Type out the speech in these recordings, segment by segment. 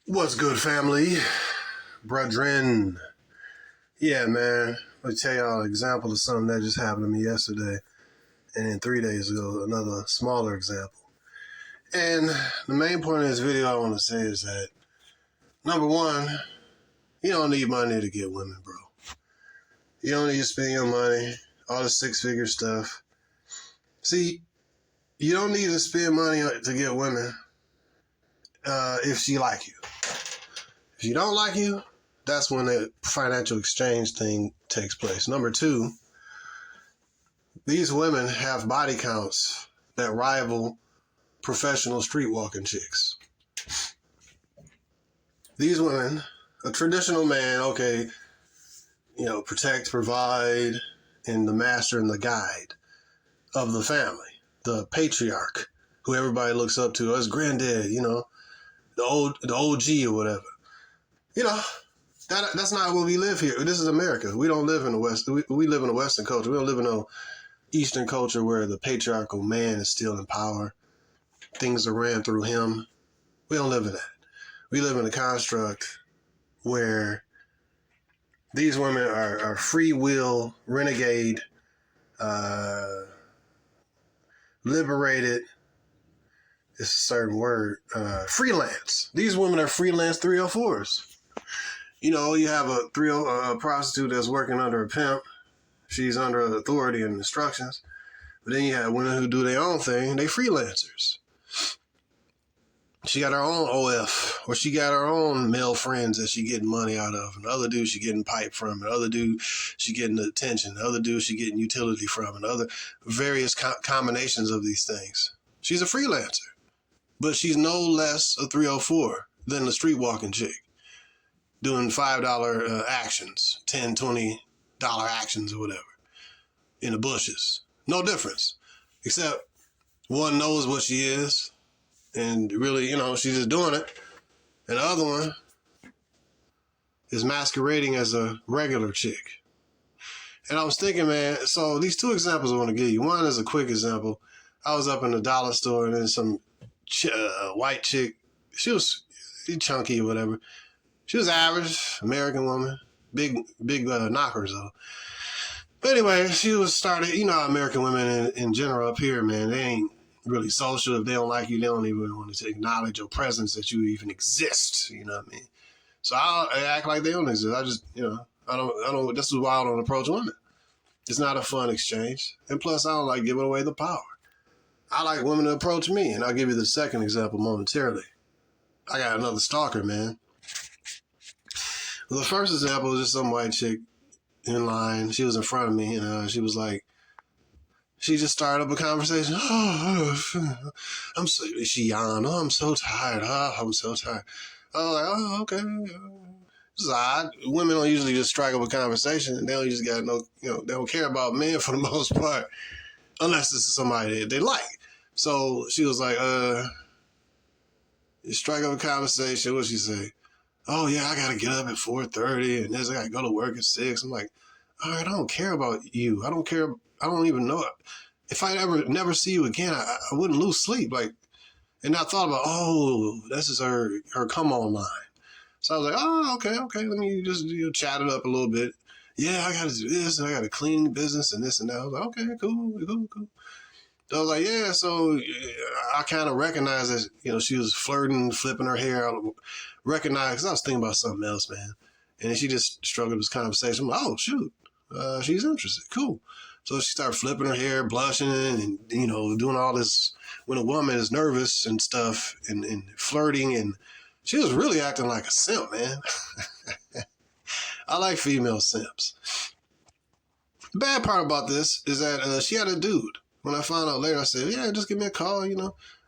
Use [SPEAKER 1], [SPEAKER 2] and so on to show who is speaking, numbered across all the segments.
[SPEAKER 1] What's good, family? Brethren. Yeah, man. Let me tell y'all an example of something that just happened to me yesterday. And then 3 days ago, another smaller example. And the main point of this video I want to say is that, number one, you don't need money to get women, bro. You don't need to spend your money, all the six-figure stuff. See, you don't need to spend money to get women if she like you. If she don't like you, that's when the financial exchange thing takes place. Number two, these women have body counts that rival professional streetwalking chicks. These women, a traditional man, okay, protect, provide, and the master and the guide of the family, the patriarch, who everybody looks up to, as granddad, the OG or whatever. That's not where we live here. This is America. We don't live in the West. We live in a Western culture. We don't live in no Eastern culture where the patriarchal man is still in power. Things are ran through him. We don't live in that. We live in a construct where these women are free will, renegade, liberated. It's a certain word. Freelance. These women are freelance 304's. You have a prostitute that's working under a pimp. She's under authority and instructions. But then you have women who do their own thing. They freelancers. She got her own OF, or she got her own male friends that she getting money out of. And the other dude she getting pipe from. And the other dude she getting attention. The other dude she getting utility from. And other various combinations of these things. She's a freelancer. But she's no less a 304 than the streetwalking chick. Doing $5 actions, $10, $20 actions or whatever in the bushes. No difference. Except one knows what she is and really, she's just doing it. And the other one is masquerading as a regular chick. And I was thinking, man, so these two examples I want to give you. One is a quick example. I was up in the dollar store and then some white chick, she was chunky or whatever. She was average, American woman, big knockers though. But anyway, she was started, how American women in general up here, man, they ain't really social. If they don't like you, they don't even want to acknowledge your presence, that you even exist, you know what I mean? So I act like they don't exist. I just, I don't, this is why I don't approach women. It's not a fun exchange. And plus I don't like giving away the power. I like women to approach me, and I'll give you the second example momentarily. I got another stalker, man. The first example was just some white chick in line. She was in front of me, and she was like, she just started up a conversation. I'm so tired. I'm so tired. I was like, oh, okay. It's odd. Women don't usually just strike up a conversation. They don't just got they don't care about men for the most part, unless this is somebody that they like. So she was like, you strike up a conversation. What'd she say? Oh, yeah, I got to get up at 4:30 and I got to go to work at 6. I'm like, all right, I don't care about you. I don't care. I don't even know. If I never see you again, I wouldn't lose sleep. And I thought about, this is her come on line. So I was like, oh, okay. Let me just chat it up a little bit. Yeah, I got to do this and I got a cleaning business and this and that. I was like, okay, cool. So I was like, yeah, so I kind of recognized that, she was flirting, flipping her hair out. Recognized, because I was thinking about something else, man. And then she just struck up this conversation. I'm like, oh, shoot, she's interested. Cool. So she started flipping her hair, blushing, and, doing all this when a woman is nervous and stuff and flirting. And she was really acting like a simp, man. I like female simps. The bad part about this is that she had a dude. When I found out later, I said, yeah, just give me a call,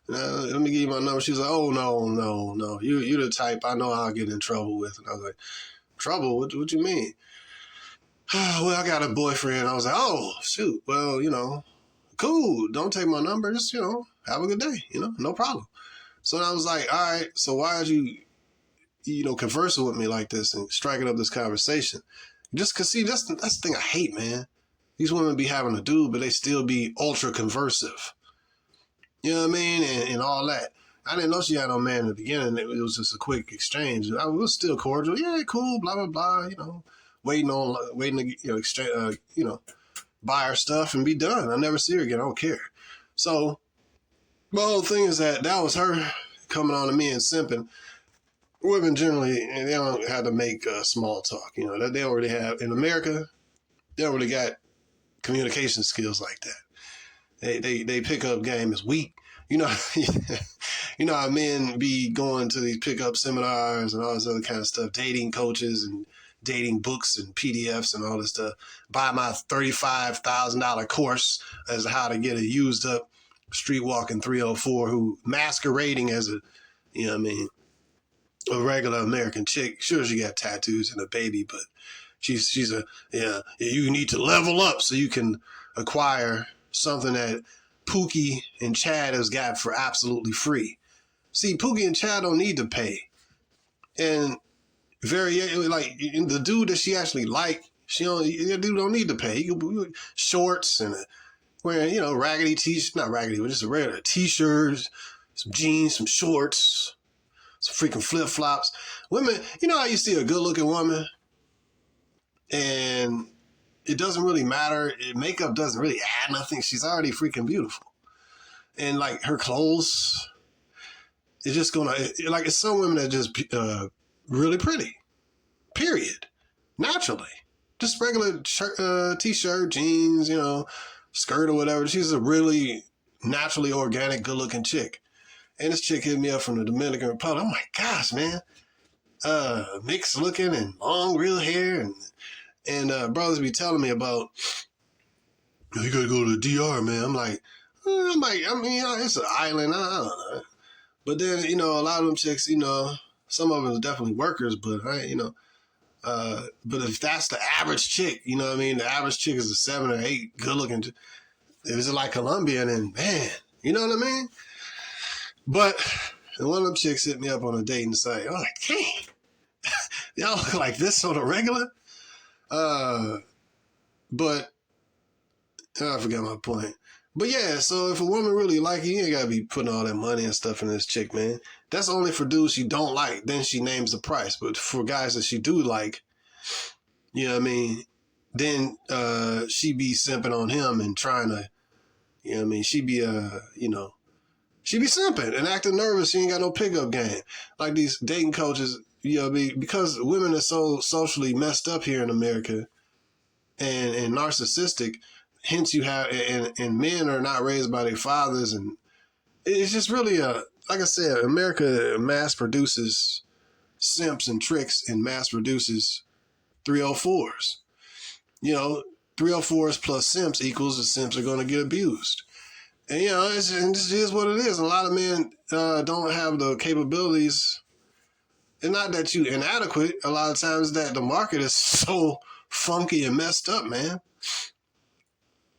[SPEAKER 1] let me give you my number. She was like, oh, no. You the type I know I'll get in trouble with. And I was like, trouble? What you mean? Well, I got a boyfriend. I was like, oh, shoot. Well, cool. Don't take my number. Just, have a good day. No problem. So I was like, all right, so why are you, conversing with me like this and striking up this conversation? Just because, see, that's the thing I hate, man. These women be having a dude, but they still be ultra conversive. You know what I mean? And all that. I didn't know she had no man in the beginning. It was just a quick exchange. I was still cordial. Yeah, cool, blah, blah, blah, waiting to, exchange, buy her stuff and be done. I never see her again. I don't care. So my whole thing is that was her coming on to me and simping. Women generally, they don't have to make small talk. That they already have in America. They already got communication skills like that. They pickup game is weak. You know how men be going to these pickup seminars and all this other kind of stuff, dating coaches and dating books and PDFs and all this stuff. Buy my $35,000 course as to how to get a used up street walking 304 who masquerading as a regular American chick. Sure, she got tattoos and a baby, but she's you need to level up so you can acquire something that Pookie and Chad has got for absolutely free. See, Pookie and Chad don't need to pay. And the dude that she actually liked, the dude don't need to pay. He could shorts and wearing, raggedy not raggedy, but just a regular t-shirts, some jeans, some shorts, some freaking flip-flops. Women, how you see a good-looking woman and it doesn't really matter. Makeup doesn't really add nothing. She's already freaking beautiful. And like her clothes, it's just it's some women that just really pretty, period. Naturally. Just regular shirt, t-shirt, jeans, skirt or whatever. She's a really naturally organic, good-looking chick. And this chick hit me up from the Dominican Republic. I'm like, gosh, man. Mixed looking and long, real hair. And brothers be telling me about, you gotta go to the DR, man. I'm like, it's an island. I don't know. But then, a lot of them chicks, some of them are definitely workers, but but if that's the average chick, the average chick is a 7 or 8 good looking. If it's like Colombian, and man, you know what I mean? But and one of them chicks hit me up on a dating site. I'm like, dang, y'all look like this on a regular? But I forgot my point. But yeah, so if a woman really like you ain't gotta be putting all that money and stuff in this chick, man. That's only for dudes she don't like. Then she names the price. But for guys that she do like, then she be simping on him and trying to, she be she be simping and acting nervous. She ain't got no pickup game. Like these dating coaches, because women are so socially messed up here in America and narcissistic, hence you have, and men are not raised by their fathers. And it's just really like I said, America mass produces simps and tricks and mass produces 304's. 304's plus simps equals the simps are going to get abused. And, it's just what it is. And a lot of men don't have the capabilities. And not that you inadequate. A lot of times that the market is so funky and messed up, man.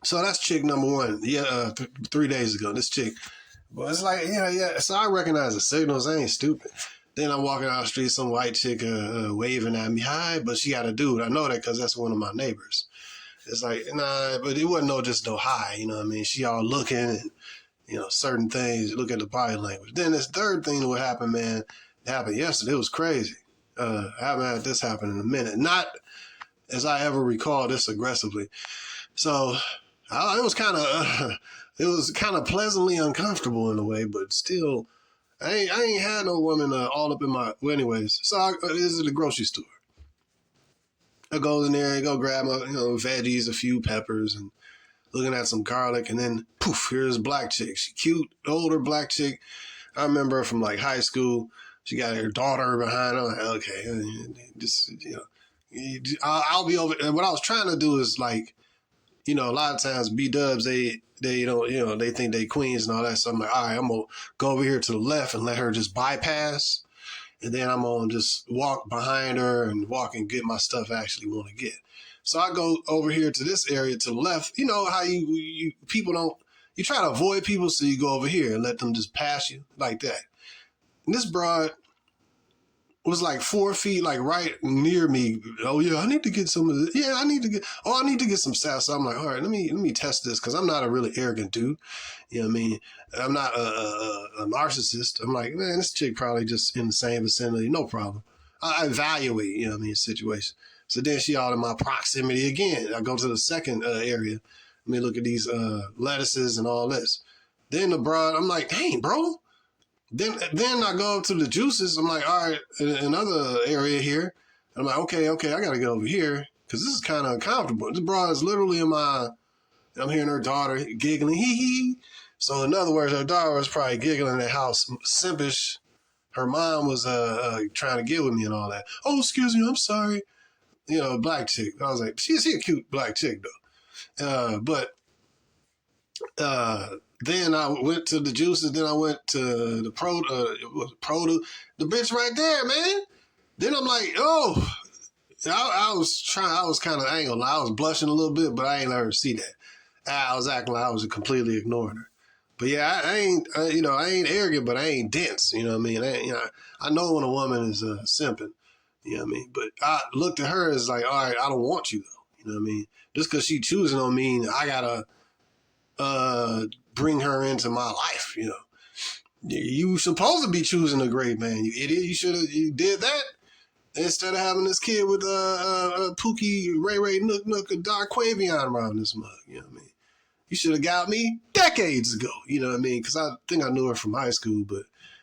[SPEAKER 1] So that's chick number one. Yeah, 3 days ago, this chick. Well, it's like, yeah. So I recognize the signals. I ain't stupid. Then I'm walking down the street, some white chick waving at me. Hi, but she got a dude. I know that because that's one of my neighbors. It's like, nah, but it wasn't just no hi, She all looking and, certain things, look at the body language. Then this third thing that would happen, man, it happened yesterday. It was crazy. I haven't had this happen in a minute. Not as I ever recall this aggressively. So it was kind of pleasantly uncomfortable in a way, but still, I ain't had no woman all up in my, well, anyways. So this is the grocery store. I go in there and go grab my, veggies, a few peppers, and looking at some garlic, and then poof, here's a black chick. She cute, older black chick. I remember her from like high school. She got her daughter behind her. I'm like, okay, just I'll be over. And what I was trying to do is like, a lot of times B-dubs they don't, they think they queens and all that. So I'm like, all right, I'm gonna go over here to the left and let her just bypass. And then I'm going to just walk behind her and walk and get my stuff I actually want to get. So I go over here to this area to the left. You know how you people don't, you try to avoid people, so you go over here and let them just pass you like that. And this broad, was like 4 feet, like right near me. Oh yeah, I need to get some of this. Yeah, I need to get some sass. So I'm like, all right, let me test this because I'm not a really arrogant dude. You know what I mean? I'm not a narcissist. I'm like, man, this chick probably just in the same vicinity, no problem. I evaluate, you know what I mean, situation. So then she all in my proximity again. I go to the second area. Let me look at these lettuces and all this. Then the broad, I'm like, dang, bro. Then I go up to the juices. I'm like, all right, another area here. And I'm like, okay, I got to get over here because this is kind of uncomfortable. This broad is literally I'm hearing her daughter giggling, hee hee. So in other words, her daughter was probably giggling in the house, simpish. Her mom was trying to get with me and all that. Oh, excuse me, I'm sorry. You know, black chick. I was like, she's a cute black chick though. But then I went to the juices. Then I went to the produce. The bitch right there, man. Then I'm like, oh, I was kind of angled. I was blushing a little bit, but I ain't let her see that. I was acting like I was completely ignoring her. But yeah, I ain't arrogant, but I ain't dense. You know what I mean? I know when a woman is simping. You know what I mean? But I looked at her as like, all right, I don't want you though. You know what I mean? Just because she choosing on me, I gotta bring her into my life. You know, you supposed to be choosing a great man. You idiot! You did that instead of having this kid with Pookie, Ray, Nook, and Doc Quavion around this mug. You know what I mean? You should have got me decades ago. You know what I mean? Because I think I knew her from high school, but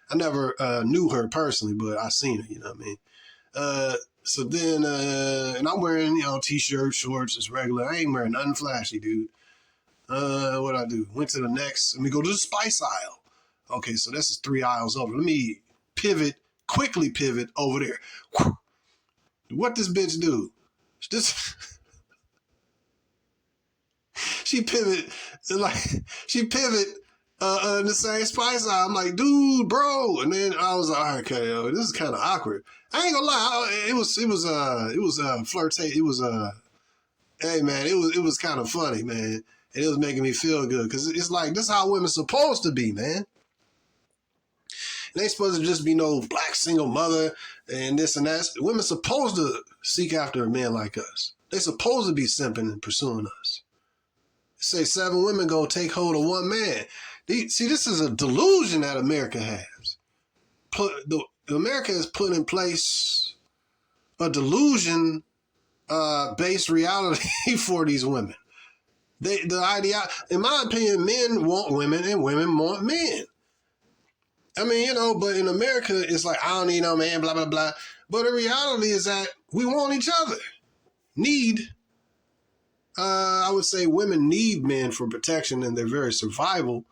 [SPEAKER 1] I never knew her personally, but I seen her. You know what I mean? So then, and I'm wearing, t-shirts, shorts, it's regular. I ain't wearing nothing flashy, dude. What I do? Went to the next, let me go to the spice aisle. Okay, so this is 3 aisles over. Let me quickly pivot over there. What this bitch do? She pivot in the same spice aisle. I'm like, dude, bro. And then I was like, okay, this is kind of awkward. I ain't gonna lie, it was flirtate. It was hey man, it was kind of funny, man. And it was making me feel good because it's like this is how women supposed to be, man. They ain't supposed to just be no black single mother and this and that. Women supposed to seek after a man like us. They supposed to be simping and pursuing us. Say 7 women go take hold of 1 man. See, this is a delusion that America has. America has put in place a delusion based reality for these women. In my opinion, men want women and women want men. I mean, but in America, it's like, I don't need no man, blah, blah, blah. But the reality is that we want each other. I would say women need men for protection and their very survival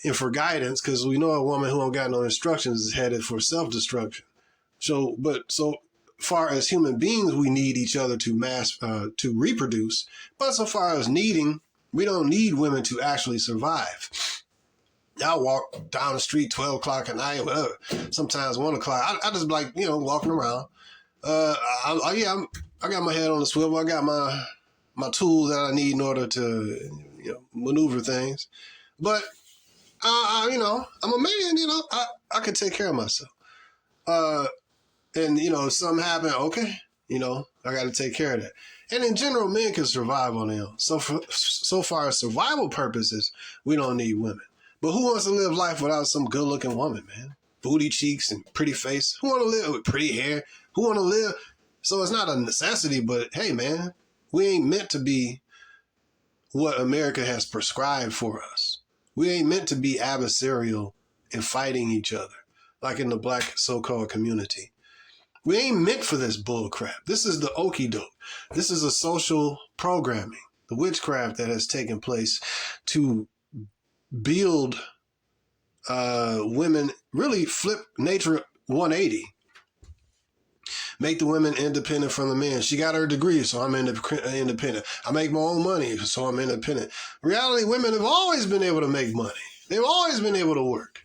[SPEAKER 1] and for guidance, because we know a woman who don't got no instructions is headed for self-destruction. So far as human beings, we need each other to reproduce. But so far as needing, we don't need women to actually survive. I walk down the street 12 o'clock at night, whatever. Sometimes 1 o'clock. I just like, walking around. I got my head on the swivel. I got my tools that I need in order to, maneuver things. But, I'm a man, I could take care of myself. And, if something happened, okay, I got to take care of that. And in general, men can survive on their own. So far as survival purposes, we don't need women. But who wants to live life without some good-looking woman, man? Booty cheeks and pretty face. Who want to live with pretty hair? Who want to live? So it's not a necessity, but hey, man, we ain't meant to be what America has prescribed for us. We ain't meant to be adversarial and fighting each other, like in the black so-called community. We ain't meant for this bull crap. This is the okie doke. This is a social programming, the witchcraft that has taken place to build women, really flip nature 180. Make the women independent from the men. She got her degree, so I'm independent. I make my own money, so I'm independent. Reality, women have always been able to make money. They've always been able to work.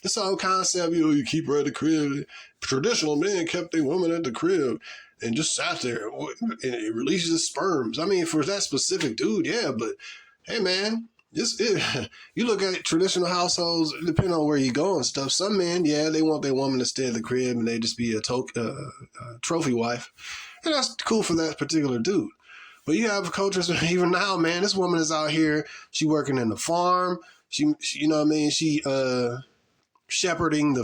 [SPEAKER 1] This whole concept, you keep her at the crib. Traditional men kept their woman at the crib and just sat there and it releases sperms. I mean, for that specific dude, yeah, but hey, man, You look at traditional households, depending on where you go and stuff. Some men, yeah, they want their woman to stay at the crib and they just be a trophy wife, and that's cool for that particular dude. But you have cultures even now, man. This woman is out here. She working in the farm. She you know what I mean. She shepherding the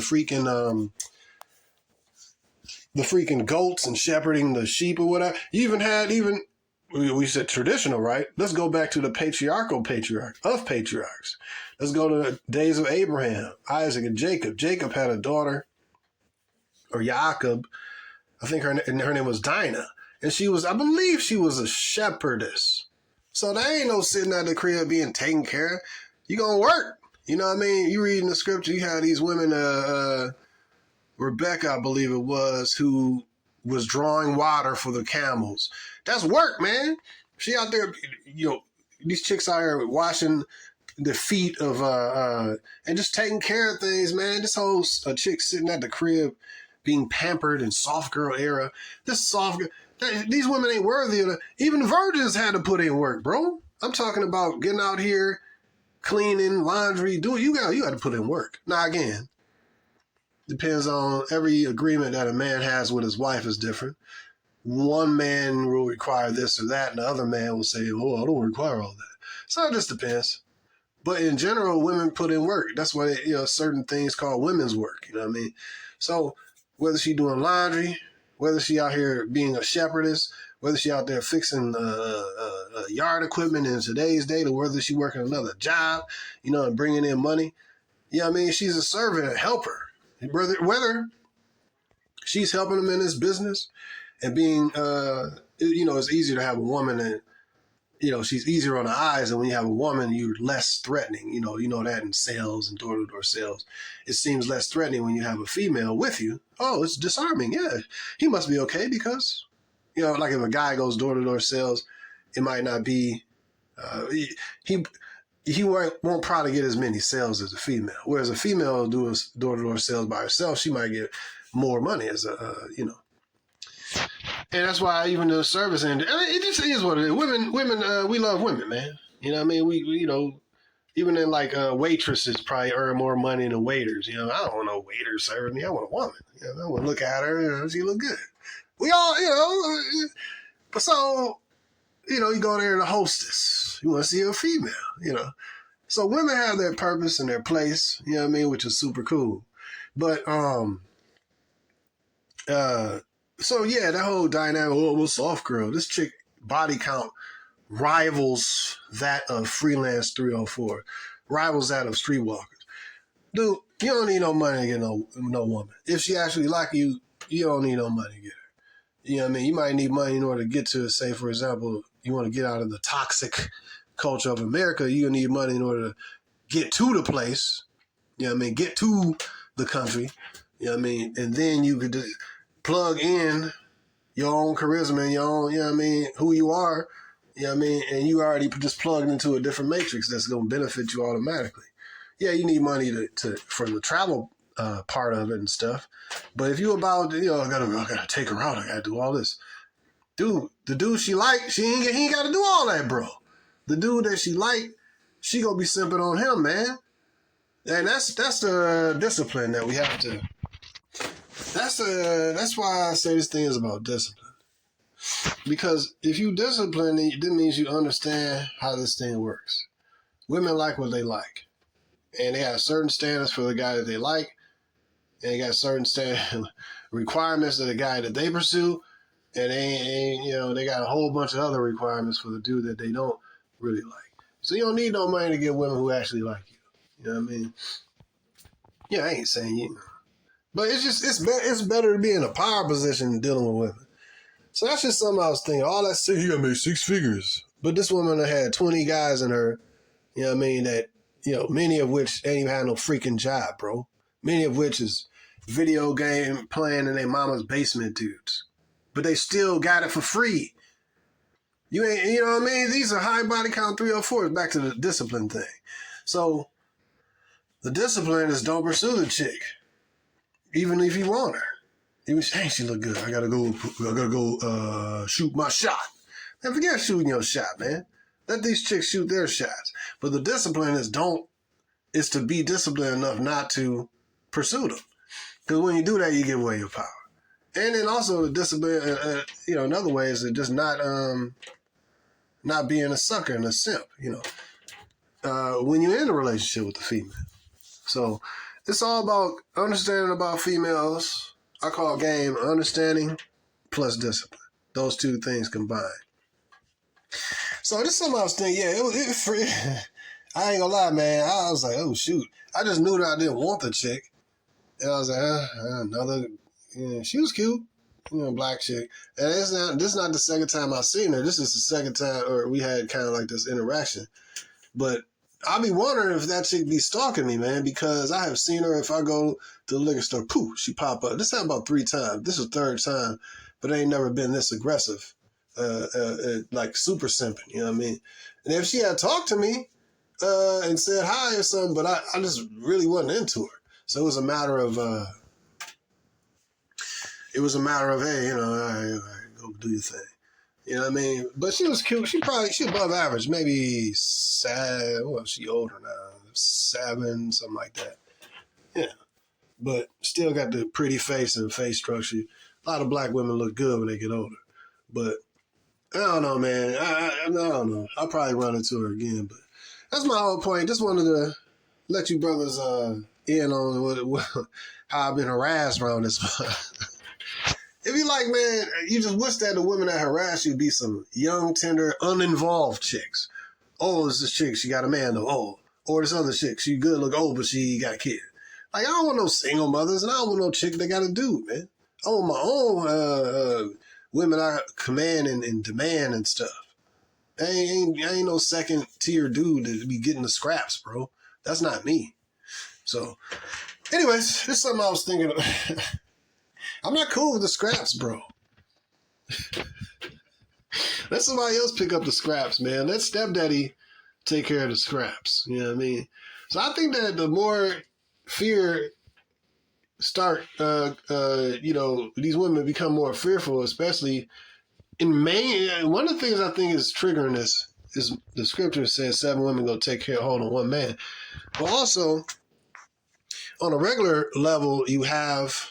[SPEAKER 1] freaking goats and shepherding the sheep or whatever. You even had we said traditional, right? Let's go back to the patriarchs. Let's go to the days of Abraham, Isaac, and Jacob. Jacob had a daughter, or Jacob. I think her name was Dinah. And I believe she was a shepherdess. So there ain't no sitting at the crib being taken care of. You gonna work. You know what I mean? You read in the scripture, you had these women, Rebecca, I believe it was, who was drawing water for the camels. That's work, man. She out there, these chicks out here washing the feet of, and just taking care of things, man. This whole chick sitting at the crib being pampered in soft girl era. This soft girl. These women ain't worthy of it. Even virgins had to put in work, bro. I'm talking about getting out here, cleaning, laundry, you got to put in work. Now, again, depends on every agreement that a man has with his wife is different. One man will require this or that, and the other man will say, oh, I don't require all that. So it just depends. But in general, women put in work. That's why, certain things called women's work. You know what I mean? So whether she doing laundry, whether she out here being a shepherdess, whether she out there fixing yard equipment in today's date, or whether she working another job, and bringing in money. I mean, she's a servant, a helper. Whether she's helping him in his business and being, it's easier to have a woman and, she's easier on the eyes. And when you have a woman, you're less threatening. You know that in sales and door-to-door sales. It seems less threatening when you have a female with you. Oh, it's disarming. Yeah, he must be okay because, like if a guy goes door-to-door sales, it might not be, he won't probably get as many sales as a female. Whereas a female will do door-to-door sales by herself, she might get more money as And that's why even the service end, it just is what it is. Women, we love women, man. You know what I mean? We even in like waitresses probably earn more money than waiters. I don't want no waiter serving me. I want a woman. I want to look at her. She look good. We all, but so, you go there to hostess. You want to see a female, So women have their purpose and their place, you know what I mean, which is super cool. But, so yeah, that whole dynamic, well, soft girl, this chick body count rivals that of Freelance 304, rivals that of Streetwalkers. Dude, you don't need no money to get no woman. If she actually like you, you don't need no money to get her. You know what I mean? You might need money in order to get to, say, for example, you want to get out of the toxic culture of America, you need money in order to get to the place, you know what I mean? Get to the country, you know what I mean? And then you could just plug in your own charisma and your own, you know what I mean, who you are, you know what I mean? And you already just plugged into a different matrix that's going to benefit you automatically. Yeah, you need money to for the travel part of it and stuff. But if you about, I gotta take her out, I gotta do all this. Dude, the dude she like, he ain't gotta do all that, bro. The dude that she like, she gonna be simping on him, man. And that's the discipline that we have to. That's why I say this thing is about discipline. Because if you discipline, that means you understand how this thing works. Women like what they like. And they have certain standards for the guy that they like. And they got certain requirements of the guy that they pursue. And they got a whole bunch of other requirements for the dude that they don't really like. So you don't need no money to get women who actually like you. You know what I mean? Yeah, I ain't saying you. But it's better to be in a power position than dealing with women. So that's just something I was thinking. All that shit, you gotta make 6 figures. But this woman had 20 guys in her, you know what I mean, that, many of which ain't even had no freaking job, bro. Many of which is video game playing in their mama's basement dudes. But they still got it for free. You know what I mean? These are high body count 304s, back to the discipline thing. So the discipline is don't pursue the chick, even if you want her. Even hey, she look good. I gotta go shoot my shot. Man, forget shooting your shot, man. Let these chicks shoot their shots. But the discipline is to be disciplined enough not to pursue them. Because when you do that, you give away your power. And then also the discipline, in other ways, is just not being a sucker and a simp, when you're in a relationship with the female. So it's all about understanding about females. I call game understanding plus discipline. Those two things combined. So this is something I was thinking, it free. I ain't gonna lie, man. I was like, oh, shoot. I just knew that I didn't want the chick. And I was like, another, she was cute, black chick. And this is not the second time I've seen her. This is the second time, or we had kind of like this interaction. But I be wondering if that chick be stalking me, man, because I have seen her. If I go to the liquor store, poof, she pop up. This happened about 3 times. This is the 3rd time, but it ain't never been this aggressive, like super simping, you know what I mean? And if she had talked to me and said hi or something, but I just really wasn't into her. So it was a matter of, hey, all right, go do your thing. You know what I mean? But she was cute. She above average. Maybe 7, well, she older now. 7, something like that. Yeah. But still got the pretty face and face structure. A lot of black women look good when they get older. But I don't know, man. I don't know. I'll probably run into her again. But that's my whole point. Just wanted to let you brothers in on how I've been harassed around this. If you like, man, you just wish that the women that harass you be some young, tender, uninvolved chicks. Oh, it's this chick, she got a man though. Oh, or this other chick, she good, look old, but she got a kid. Like, I don't want no single mothers, and I don't want no chick that got a dude, man. I want my own women I command and demand and stuff. I ain't no second tier dude to be getting the scraps, bro. That's not me. So, anyways, this is something I was thinking of. I'm not cool with the scraps, bro. Let somebody else pick up the scraps, man. Let stepdaddy take care of the scraps. You know what I mean? So I think that the more fear start, these women become more fearful, especially in Maine. One of the things I think is triggering this is the scripture says 7 women go take care of hold on 1 man. But also, on a regular level, you have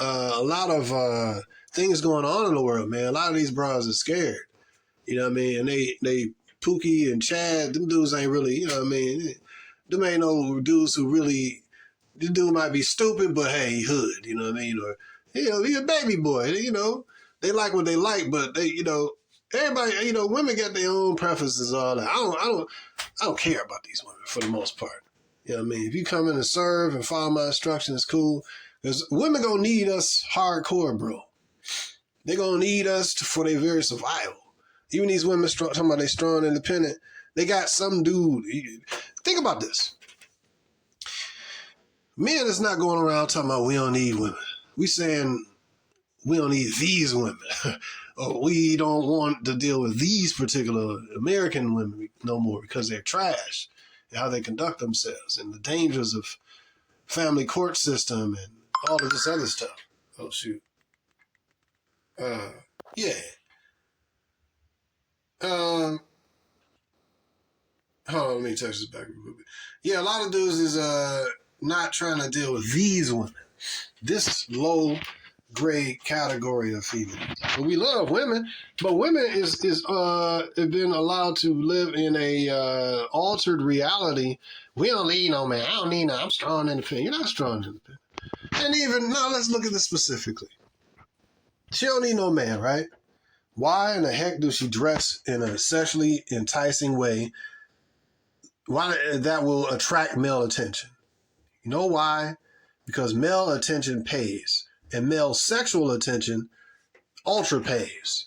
[SPEAKER 1] a lot of things going on in the world, man. A lot of these bras are scared. You know what I mean? And they Pookie and Chad, them dudes ain't really, you know what I mean? Them ain't no dudes who really, the dude might be stupid, but hey, he hood, you know what I mean? Or, he a baby boy, they like what they like, but they, everybody, women got their own preferences, all that. I don't care about these women for the most part. You know what I mean? If you come in and serve and follow my instructions, cool. Because women gonna need us hardcore, bro. They gonna need us for their very survival. Even these women talking about they strong, independent, they got some dude. Think about this. Men is not going around talking about we don't need women. We saying we don't need these women. Or we don't want to deal with these particular American women no more because they're trash and how they conduct themselves and the dangers of family court system and all of this other stuff. Oh, shoot. Yeah. Hold on, let me touch this back a little bit. Yeah, a lot of dudes is not trying to deal with these women. This low grade category of females. But we love women, but women is have been allowed to live in a altered reality. We don't need no man. I don't need no. I'm strong independent. You're not strong independent. And even now, let's look at this specifically. She don't need no man, right? Why in the heck do she dress in a sexually enticing way? Why that will attract male attention? You know why? Because male attention pays, and male sexual attention ultra pays.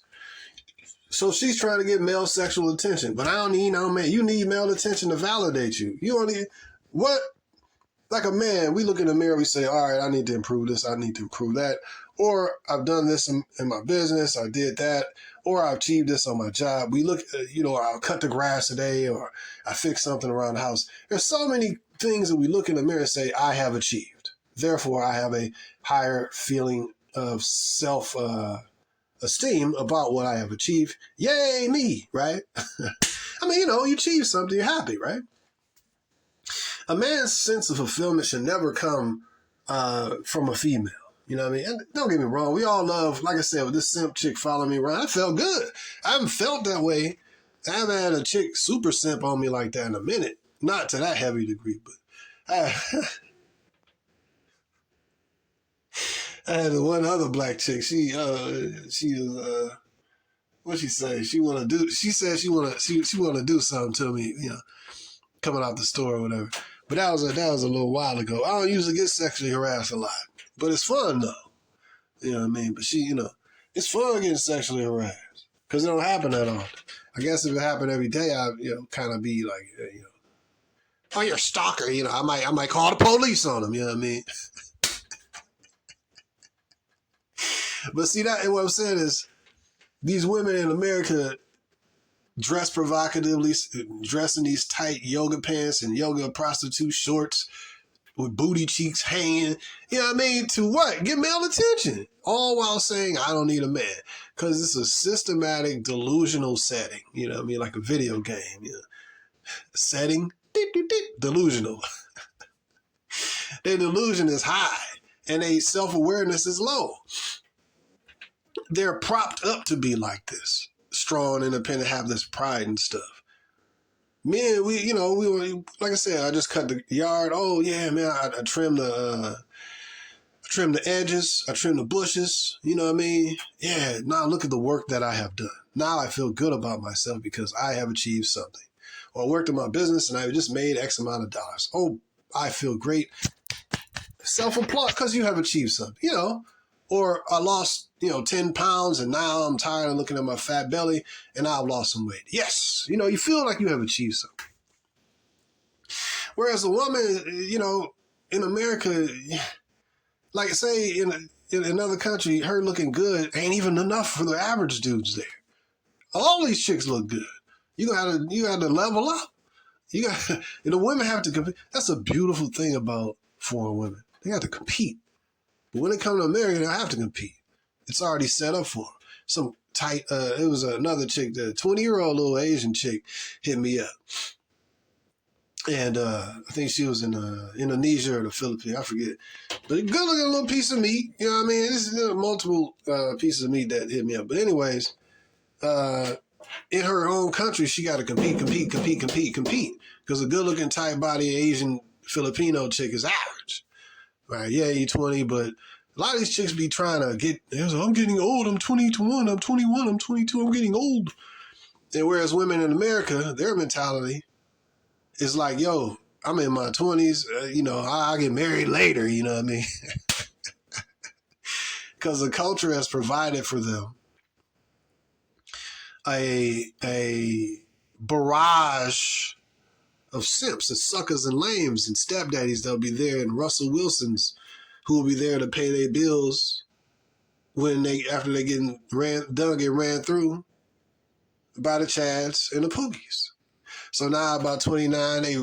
[SPEAKER 1] So she's trying to get male sexual attention, but I don't need no man. You need male attention to validate you. You don't need what? Like a man, we look in the mirror, we say, all right, I need to improve this, I need to improve that. Or I've done this in my business, I did that. Or I achieved this on my job. We look, I'll cut the grass today, or I fixed something around the house. There's so many things that we look in the mirror and say, I have achieved. Therefore, I have a higher feeling of self-esteem about what I have achieved. Yay, me, right? I mean, you achieve something, you're happy, right? A man's sense of fulfillment should never come from a female. You know what I mean? And don't get me wrong. We all love, like I said, with this simp chick following me around, I felt good. I haven't felt that way. I haven't had a chick super simp on me like that in a minute. Not to that heavy degree, but I had one other black chick. She was, what'd she say? She said she wanna do something to me, coming out the store or whatever. But that was a little while ago. I don't usually get sexually harassed a lot, but it's fun though. You know what I mean? But it's fun getting sexually harassed because it don't happen that often. I guess if it happened every day, I'd kind of be like, oh, you're a stalker. I might call the police on them. You know what I mean? But see that, and what I'm saying is, these women in America dress provocatively, dress in these tight yoga pants and yoga prostitute shorts with booty cheeks hanging. You know what I mean? To what? Get male attention. All while saying, I don't need a man. Because it's a systematic delusional setting. You know what I mean? Like a video game. Setting, delusional. Their delusion is high and their self-awareness is low. They're propped up to be like this. Strong, independent, have this pride and stuff. Men, we like I said, I just cut the yard. Oh yeah, man, I trimmed the edges, I trimmed the bushes. You know what I mean? Yeah. Now look at the work that I have done. Now I feel good about myself because I have achieved something. Or I worked in my business and I just made X amount of dollars. Oh, I feel great. Self-applaud because you have achieved something. Or I lost 10 pounds and now I'm tired of looking at my fat belly and I've lost some weight. Yes, you feel like you have achieved something. Whereas a woman, in America, like say in another country, her looking good ain't even enough for the average dudes there. All these chicks look good. You got to level up. The women have to compete. That's a beautiful thing about foreign women. They have to compete. But when it comes to America, they don't have to compete. It's already set up for them. Some tight, it was another chick, the 20-year-old little Asian chick hit me up. And I think she was in Indonesia or the Philippines, I forget. But a good looking little piece of meat, you know what I mean? This is multiple pieces of meat that hit me up. But anyways, in her own country, she got to compete. Because a good looking tight body Asian Filipino chick is average. Right, yeah, you're 20, but a lot of these chicks be trying to get, I'm getting old, I'm 21, I'm 21, I'm 22, I'm getting old. And whereas women in America, their mentality is like, yo, I'm in my 20s, I'll get married later, you know what I mean? Because the culture has provided for them a barrage of simps and suckers and lames and stepdaddies that'll be there, and Russell Wilsons who will be there to pay their bills after they get ran through by the Chads and the Pookies. So now about 29, they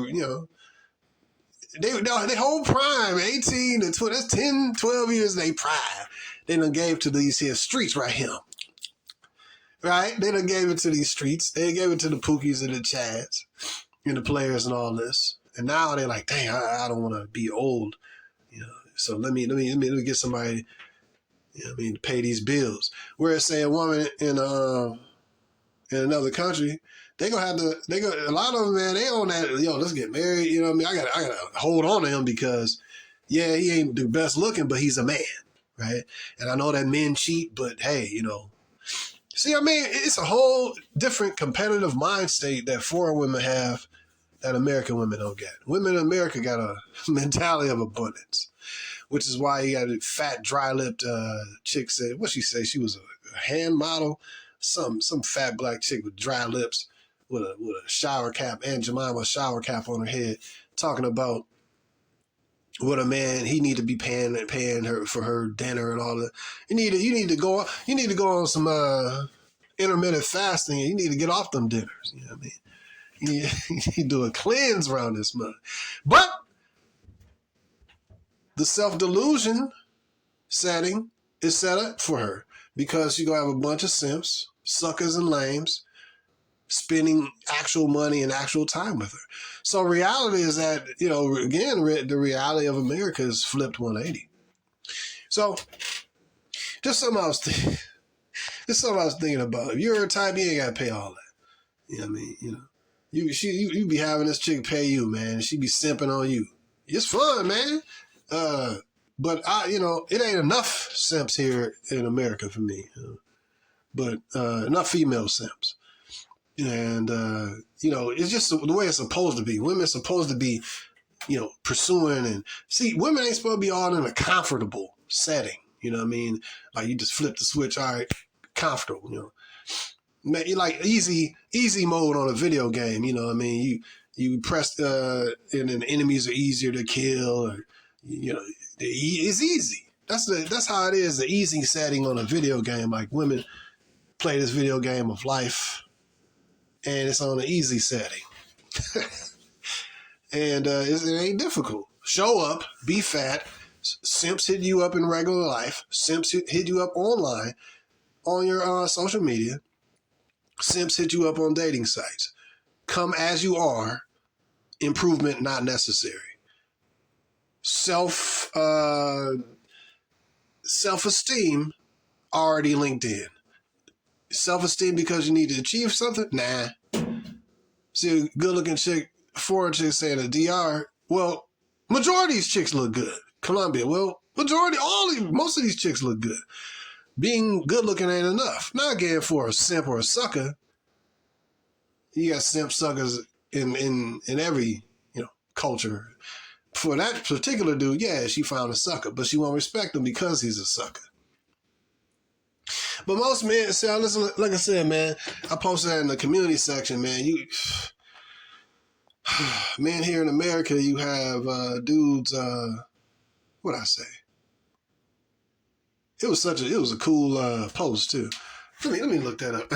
[SPEAKER 1] whole prime, 18 to 20, that's 10, 12 years they prime. They done gave to these here streets right here. Right? They done gave it to these streets. They gave it to the Pookies and the Chads and the players and all this. And now they're like, dang, I don't want to be old. So let me get somebody, to pay these bills. Whereas say a woman in another country, a lot of them, man, they on that, let's get married, you know what I mean? I gotta hold on to him because, yeah, he ain't the best looking, but he's a man, right? And I know that men cheat, but hey, see, I mean, it's a whole different competitive mind state that foreign women have that American women don't get. Women in America got a mentality of abundance, which is why you got a fat, dry-lipped chick said, what'd she say? She was a hand model, some fat black chick with dry lips with a shower cap, Aunt Jemima shower cap on her head, talking about what a man, he need to be paying her for her dinner and all that. You need to go on some intermittent fasting, and you need to get off them dinners. You know what I mean? You need to do a cleanse around this month. But the self-delusion setting is set up for her because she's going to have a bunch of simps, suckers and lames, spending actual money and actual time with her. So reality is that, again, the reality of America is flipped 180. So just something I was thinking about. If you're a type, you ain't got to pay all that. You know what I mean? You be having this chick pay you, man. She be simping on you. It's fun, man. But it ain't enough simps here in America for me. But enough female simps. And, it's just the way it's supposed to be. Women supposed to be, pursuing and see, women ain't supposed to be all in a comfortable setting. You know what I mean? Like you just flip the switch. All right, comfortable, You like easy mode on a video game. You know what I mean? You press, and then enemies are easier to kill. Or, it's easy. That's how it is. The easy setting on a video game. Like women play this video game of life, and it's on an easy setting, and it ain't difficult. Show up, be fat. Simps hit you up in regular life. Simps hit you up online on your social media. Simps hit you up on dating sites. Come as you are. Improvement not necessary. Self-esteem already linked in. Self-esteem because you need to achieve something? Nah. See a good-looking chick, foreign chick saying a DR. Well, majority of these chicks look good. Colombia, well, most of these chicks look good. Being good-looking ain't enough. Not again for a simp or a sucker. You got simp suckers in every, culture. For that particular dude, yeah, she found a sucker, but she won't respect him because he's a sucker. But most men, see, listen, like I said, man, I posted that in the community section, man. Men here in America, you have dudes, what'd I say? It was a cool post too. Let me look that up.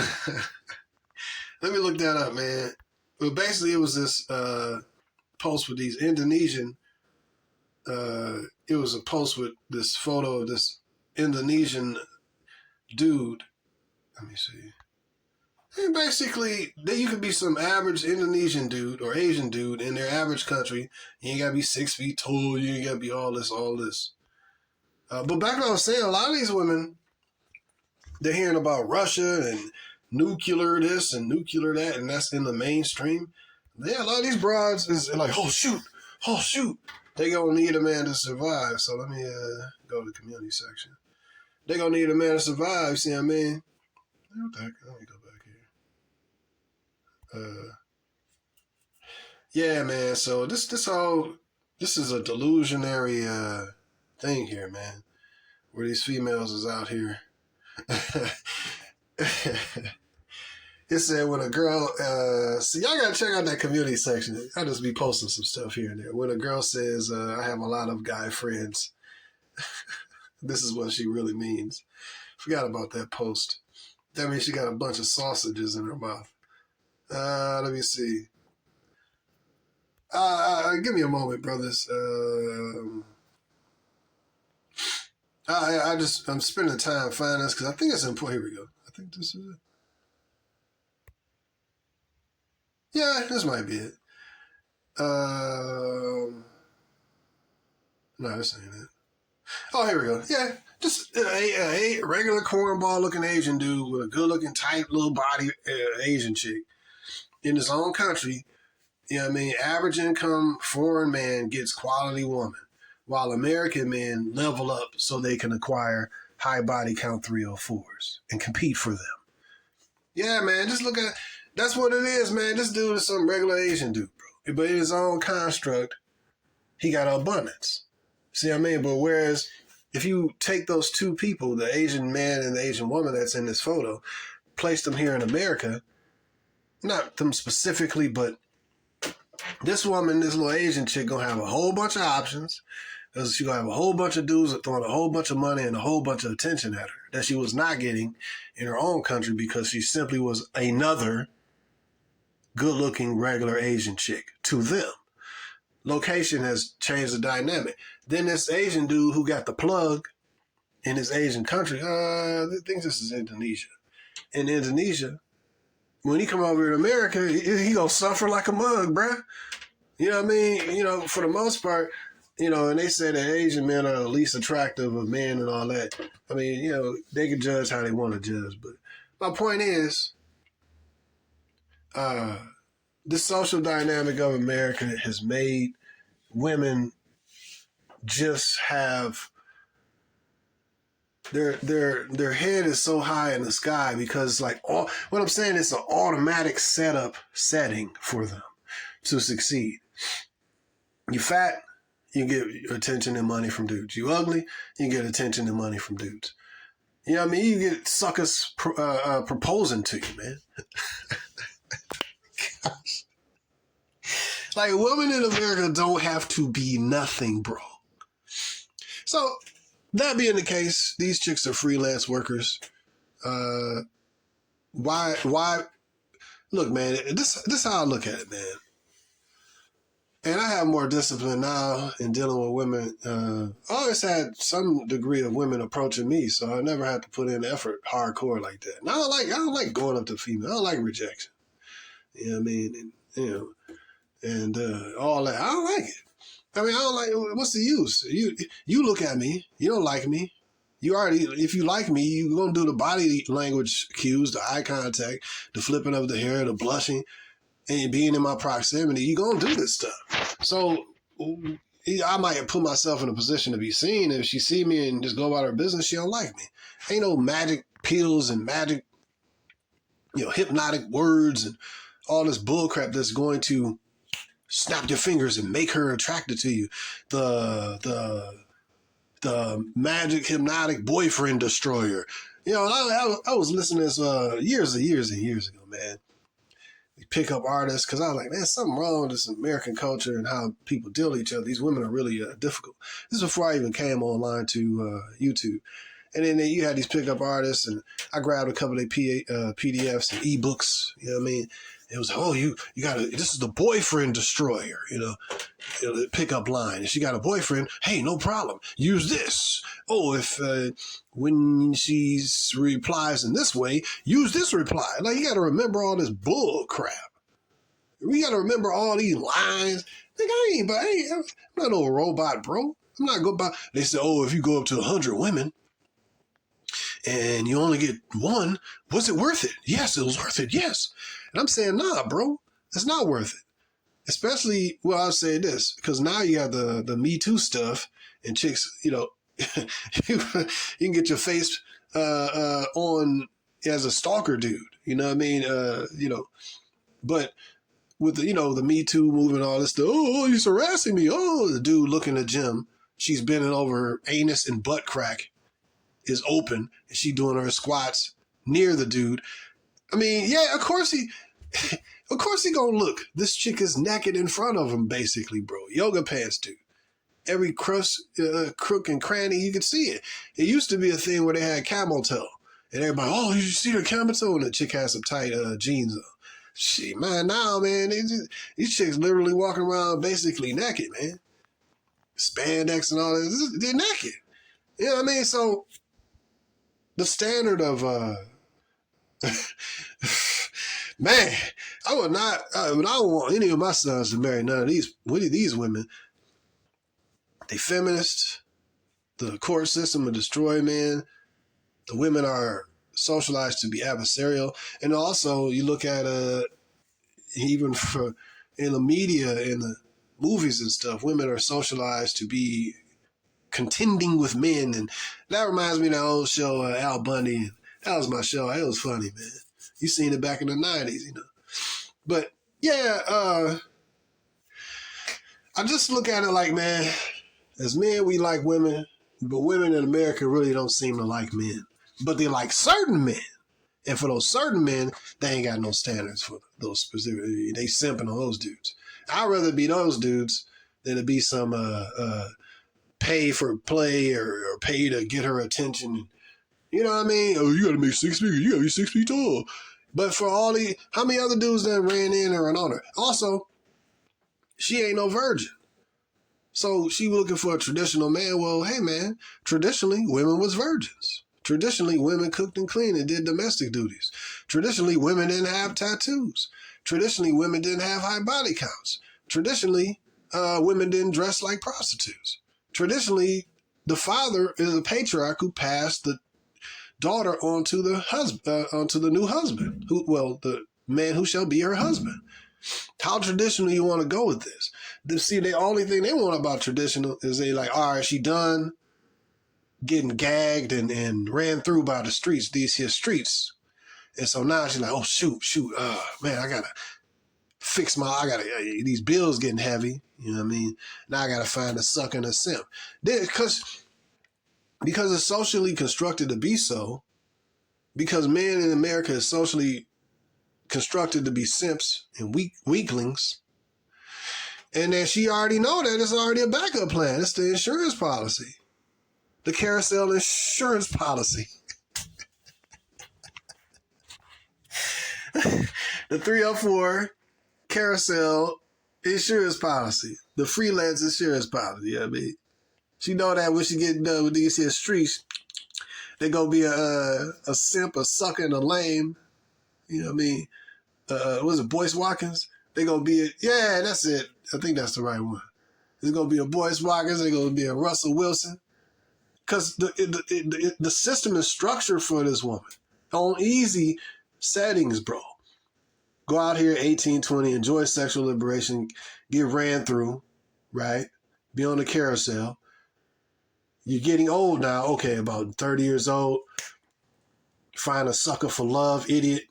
[SPEAKER 1] Let me look that up, man. But basically, it was this post with these Indonesian. It was a post with this photo of this Indonesian dude. Let me see. And basically, you could be some average Indonesian dude or Asian dude in their average country. You ain't gotta be 6 feet tall. You ain't gotta be all this. But back to what I was saying, a lot of these women, they're hearing about Russia and nuclear this and nuclear that, and that's in the mainstream. Yeah, a lot of these broads is like, oh shoot. They gonna need a man to survive. So let me go to the community section. They gonna need a man to survive. See what I mean? What the heck? Let me go back here. Yeah, man. So this is a delusionary thing here, man. Where these females is out here. It said when a girl, see, y'all gotta check out that community section. I'll just be posting some stuff here and there. When a girl says, I have a lot of guy friends, this is what she really means. Forgot about that post. That means she got a bunch of sausages in her mouth. Let me see. Give me a moment, brothers. I'm spending time finding this because I think it's important. Here we go. I think this is it. Yeah, this might be it. No, this ain't it. Oh, here we go. Yeah, just a regular cornball-looking Asian dude with a good-looking, tight little body Asian chick in his own country. You know what I mean? Average income foreign man gets quality woman, while American men level up so they can acquire high body count 304's and compete for them. Yeah, man, just look at... That's what it is, man. This dude is some regular Asian dude, bro. But in his own construct, he got abundance. See what I mean? But whereas if you take those two people, the Asian man and the Asian woman that's in this photo, place them here in America, not them specifically, but this woman, this little Asian chick, gonna have a whole bunch of options. Because she's gonna have a whole bunch of dudes that throwing a whole bunch of money and a whole bunch of attention at her that she was not getting in her own country because she simply was another good-looking regular Asian chick to them. Location has changed the dynamic. Then this Asian dude who got the plug in his Asian country, I think this is Indonesia. In Indonesia, when he come over to America, he gonna suffer like a mug, bruh. You know what I mean? You know, for the most part, you know, and they say that Asian men are the least attractive of men and all that. I mean, you know, they can judge how they want to judge. But my point is, the social dynamic of America has made women just have their head is so high in the sky because like all what I'm saying is an automatic setting for them to succeed. You fat, you get attention and money from dudes. You ugly, you get attention and money from dudes. You know what I mean? You get suckers proposing to you, man. Gosh. Like, women in America don't have to be nothing, bro. So, that being the case, these chicks are freelance workers. Why? Look, man, this is how I look at it, man. And I have more discipline now in dealing with women. I always had some degree of women approaching me, so I never had to put in effort hardcore like that. And I don't like going up to female. I don't like rejection. You know what I mean? And, you know, and all that. I don't like it. I mean, I don't like. What's the use? You look at me. You don't like me. You already. If you like me, you're gonna do the body language cues, the eye contact, the flipping of the hair, the blushing. And being in my proximity, you're going to do this stuff. So I might put myself in a position to be seen. If she see me and just go about her business, she don't like me. Ain't no magic pills and magic, you know, hypnotic words and all this bullcrap that's going to snap your fingers and make her attracted to you. The magic hypnotic boyfriend destroyer. You know, I was listening to this years and years ago, man. Pickup artists, because I was like, man, something wrong with this American culture and how people deal with each other. These women are really difficult. This is before I even came online to YouTube. And then you had these pickup artists, and I grabbed a couple of PDFs and ebooks, you know what I mean? It was, oh, you got to, this is the boyfriend destroyer, you know, the pickup line. If she got a boyfriend, hey, no problem. Use this. Oh, if when she replies in this way, use this reply. Like, you got to remember all this bull crap. We got to remember all these lines. Like, I'm not no robot, bro. I'm not going by. They say, oh, if you go up to 100 women and you only get one, was it worth it? Yes, it was worth it. Yes. And I'm saying, nah, bro, it's not worth it. Especially, well, I'll say this, because now you have the Me Too stuff and chicks, you know, you can get your face on as a stalker dude, you know what I mean? You know, but with the, you know, the Me Too movement, all this stuff, oh, he's harassing me. Oh, the dude looking at Jim, she's bending over, her anus and butt crack is open, and she doing her squats near the dude. I mean, yeah, of course he gonna look. This chick is naked in front of him, basically, bro. Yoga pants, dude. Every crook and cranny, you could see it. It used to be a thing where they had camel toe. And everybody, oh, you see her camel toe? And the chick has some tight jeans on. Shit, man, now, man, these chicks literally walking around basically naked, man. Spandex and all this, they're naked. You know what I mean? So, the standard of... man, I would not. I don't want any of my sons to marry none of these women. They feminists. The court system will destroy men. The women are socialized to be adversarial, and also you look at even in the media, in the movies and stuff, women are socialized to be contending with men, and that reminds me of that old show Al Bundy. That was my show. It was funny, man. You seen it back in the 90s, you know. But, yeah, I just look at it like, man, as men, we like women, but women in America really don't seem to like men. But they like certain men. And for those certain men, they ain't got no standards for those specific. They simping on those dudes. I'd rather be those dudes than to be some pay for play or pay to get her attention. You know what I mean? Oh, you got to make 6 feet. You got to be 6 feet tall. But for all the, how many other dudes that ran in her and on her? Also, she ain't no virgin. So she looking for a traditional man. Well, hey, man, traditionally, women was virgins. Traditionally, women cooked and cleaned and did domestic duties. Traditionally, women didn't have tattoos. Traditionally, women didn't have high body counts. Traditionally, women didn't dress like prostitutes. Traditionally, the father is a patriarch who passed the daughter onto the new husband, the man who shall be her husband. How traditional you want to go with this? See, the only thing they want about traditional is they like, all right, she done getting gagged and ran through by the streets, these here streets. And so now she's like, oh, shoot, man, I gotta fix these bills getting heavy. You know what I mean? Now I gotta find a sucker and a simp. Because it's socially constructed to be so, because men in America is socially constructed to be simps and weaklings, and then she already know that it's already a backup plan. It's the insurance policy, the carousel insurance policy. The 304 carousel insurance policy, the freelance insurance policy. You know what I mean? She know that when she get done with these here streets, they gonna be a simp, a sucker, and a lame. You know what I mean? Was it Boyce Watkins? They gonna be yeah, that's it. I think that's the right one. There's gonna be a Boyce Watkins. There's gonna be a Russell Wilson. Because the system is structured for this woman on easy settings, bro. Go out here, 18, 20, enjoy sexual liberation, get ran through, right? Be on the carousel. You're getting old now. Okay, about 30 years old. Find a sucker for love, idiot,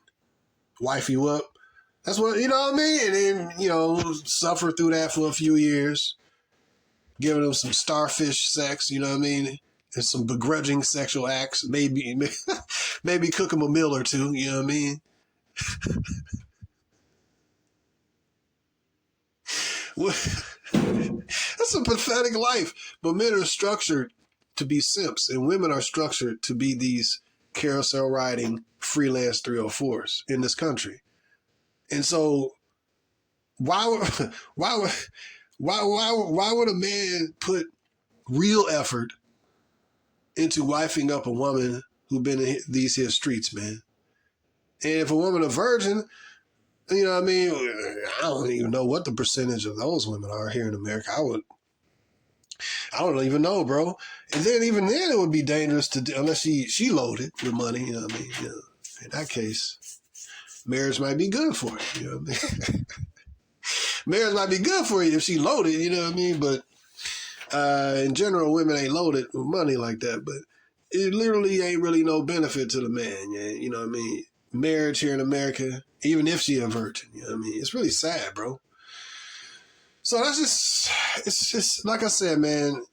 [SPEAKER 1] wife you up. That's what, you know what I mean? And then, suffer through that for a few years. Giving them some starfish sex, you know what I mean? And some begrudging sexual acts. Maybe cook them a meal or two, you know what I mean? That's a pathetic life. But men are structured to be simps, and women are structured to be these carousel riding freelance 304's in this country. And so why would a man put real effort into wifing up a woman who been in these here streets, man? And if a woman a virgin, you know what I mean? I don't even know what the percentage of those women are here in America. I don't even know, bro. And then even then it would be dangerous to do, unless she loaded with money, you know what I mean? In that case, marriage might be good for you, you know what I mean? Marriage might be good for you if she loaded, you know what I mean? But in general, women ain't loaded with money like that. But it literally ain't really no benefit to the man, you know what I mean? Marriage here in America, even if she a virgin, you know what I mean? It's really sad, bro. So it's just, like I said, man,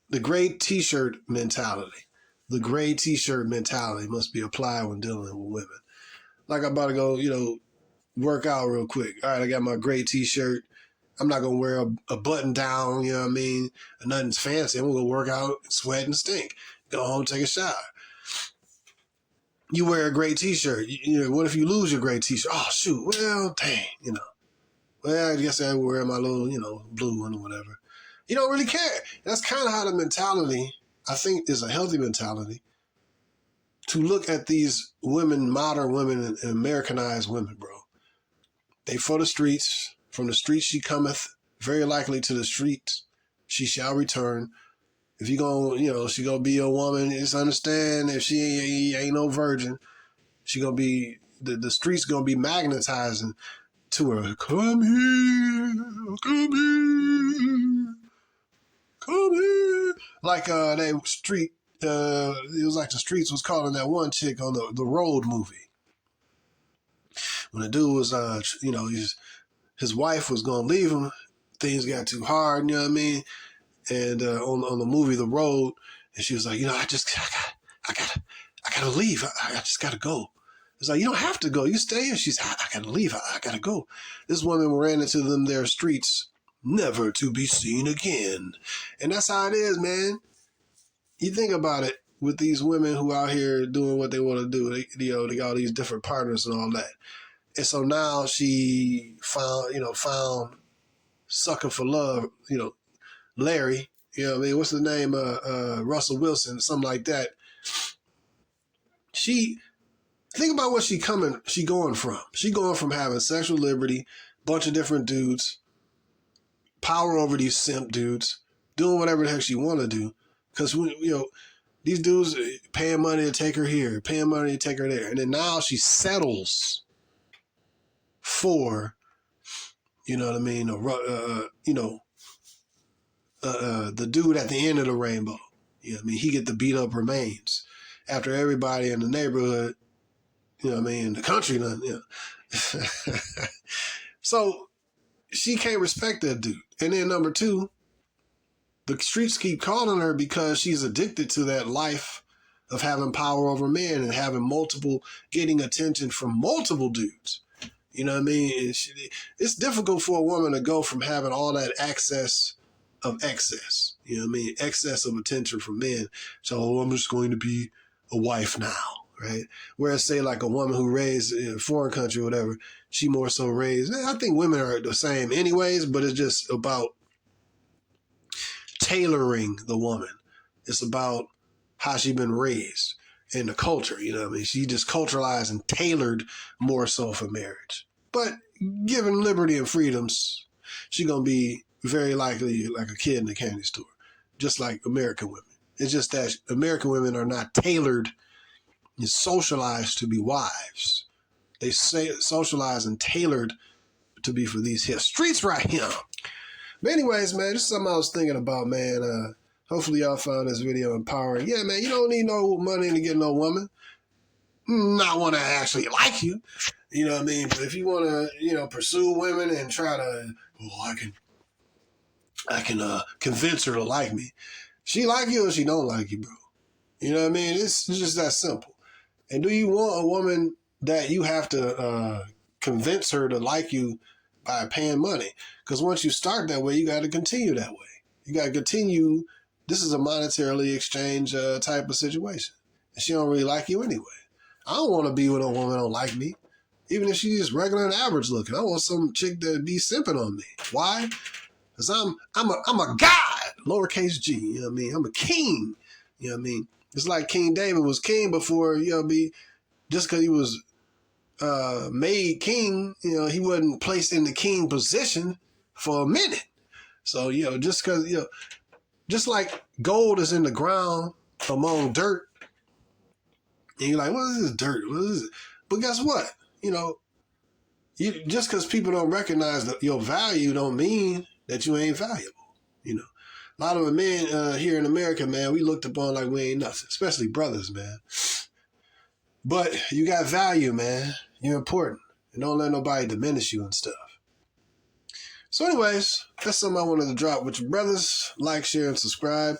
[SPEAKER 1] the gray t-shirt mentality. The gray t-shirt mentality must be applied when dealing with women. Like I'm about to go, work out real quick. All right, I got my gray t-shirt. I'm not going to wear a button down, you know what I mean? Nothing's fancy. I'm going to go work out, sweat and stink. Go home, take a shower. You wear a gray t-shirt. What if you lose your gray t-shirt? Oh, shoot. Well, dang, Well, I guess I wear my little, blue one or whatever. You don't really care. That's kind of how the mentality, I think, is a healthy mentality to look at these women, modern women, and Americanized women, bro. They for the streets. From the streets she cometh, very likely to the streets she shall return. If you gonna, she gonna be a woman, just understand if she ain't no virgin, she gonna be, the streets gonna be magnetizing to her. Come here, come here, come here. Like that street, it was like the streets was calling that one chick on the Road movie. When the dude was, his wife was gonna leave him, things got too hard, you know what I mean? And on the movie The Road, and she was like, I gotta leave. I just gotta go. It's like, you don't have to go. You stay here. She's, I gotta leave. I gotta go. This woman ran into them their streets, never to be seen again. And that's how it is, man. You think about it with these women who out here doing what they want to do. They got all these different partners and all that. And so now she found sucker for love, Larry, You know what I mean? What's the name? Russell Wilson, something like that. Think about what she going from. She going from having sexual liberty, bunch of different dudes, power over these simp dudes, doing whatever the heck she want to do. Because, these dudes paying money to take her here, paying money to take her there. And then now she settles for, you know what I mean, the dude at the end of the rainbow. You know what I mean? He get to beat up remains after everybody in the neighborhood, you know what I mean, the country done, So she can't respect that dude. And then number two, the streets keep calling her because she's addicted to that life of having power over men and getting attention from multiple dudes. You know what I mean? It's difficult for a woman to go from having all that access of excess. You know what I mean? Excess of attention from men. So I'm just going to be a wife now, right? Whereas say like a woman who raised in a foreign country or whatever, she more so raised. I think women are the same anyways, but it's just about tailoring the woman. It's about how she been raised in the culture, you know what I mean? She just culturalized and tailored more so for marriage. But given liberty and freedoms, she gonna be very likely like a kid in a candy store, just like American women. It's just that American women are not tailored and socialized to be wives. They say socialized and tailored to be for these here streets right here. But anyways, man, this is something I was thinking about, man. Hopefully y'all found this video empowering. Yeah, man, you don't need no money to get no woman. Not want to actually like you. You know what I mean? But if you want to, pursue women and try to, I can convince her to like me. She like you or she don't like you, bro. You know what I mean? It's just that simple. And do you want a woman that you have to convince her to like you by paying money? Because once you start that way, you got to continue that way. You got to continue. This is a monetarily exchange type of situation. And she don't really like you anyway. I don't want to be with a woman that don't like me. Even if she's just regular and average looking. I want some chick to be simping on me. Why? Because I'm a god, lowercase g, you know what I mean? I'm a king, you know what I mean? It's like King David was king before, just because he was made king, he wasn't placed in the king position for a minute. So, just because, just like gold is in the ground among dirt, and you're like, what is this dirt? What is it? But guess what? Just because people don't recognize your value don't mean that you ain't valuable. A lot of the men here in America, man, we looked upon like we ain't nothing, especially brothers, man. But you got value, man. You're important. And don't let nobody diminish you and stuff. So anyways, that's something I wanted to drop with you brothers. Like, share, and subscribe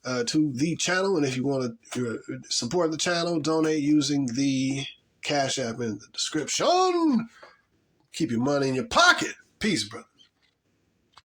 [SPEAKER 1] to the channel. And if you want to support the channel, donate using the Cash App in the description. Keep your money in your pocket. Peace, brother.